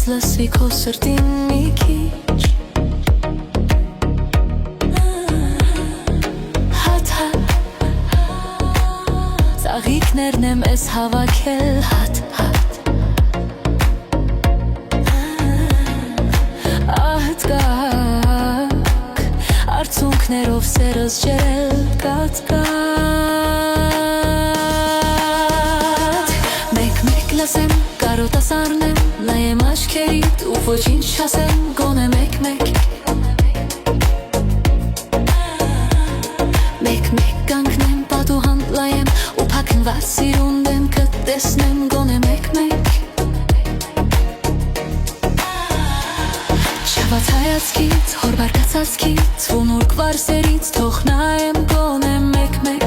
լսվի քո սրտին մի քիչ Հատ-հատ Ծաղիկներն եմ ես հավաքել Հատ-հատ Ահտկակ Արցունքներով սերս ջերել կատկատ Մեկ-մեկ լսեմ, կարոտս առնեմ Նայեմ աչքերիդ ու ոչինչ չասեմ Գոնե մեկ-մեկ Մեկ-մեկ կանգնեմ, պատուհան լայեմ Ու փակնված սիրուն դեմքդ տեսնեմ Գոնե մեկ-մեկ Չաված հայացքից, հոր բարկացածքից Ոնուրկ վարսերից թող նայեմ Գոնե մեկ-մեկ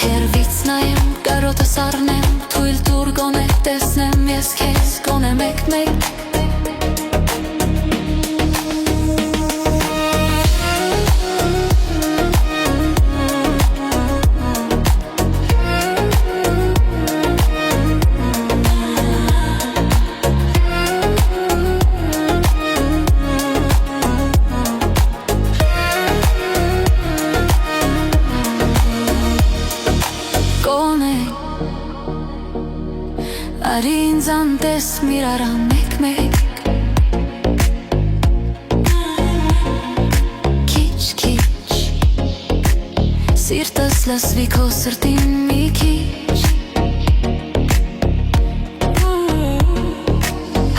Հերվից նայեմ, կարոտս առնեմ Թույլ տուր գոնե տեսնեմ ես քեզ Գոնե մեկ-մեկ Արի ինձ անտես միրարա մեկ-մեկ Քիչ-քիչ Սիրտս լսվի քո սրտին մի քիչ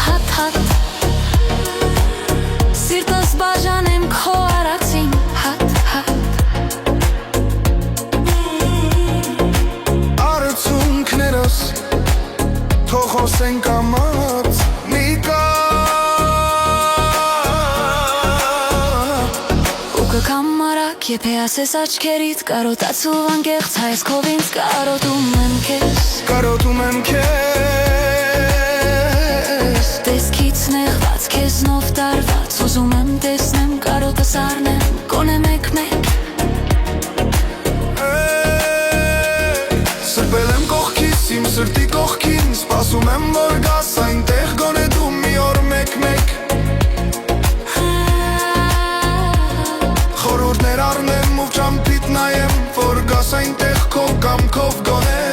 Հատ-հատ Սիրտս բաժանեմ քո արածին Հատ-հատ Արցունքներս Թող խոսենք ամաց մի կատ Ու կկամ մարակ եփե ասես աչքերիդ Կարոտացու անգեղծ հայս քով ինձ կարոտում եմ քեզ Կարոտում եմ քեզ Տեսքից նեղված քեզնով տարված Ուզում եմ տեսնեմ կարոտս առնեմ Գոնե մեկ-մեկ Սրբել եմ կողքիս իմ սրտի կողքին Սպասում եմ որ գաս այնտեղ գոնե դու մի օր մեկ-մեկ Խորհուրդներ առնեմ ու ճամփիդ նայեմ Որ գաս այնտեղ քո կամքով գոնե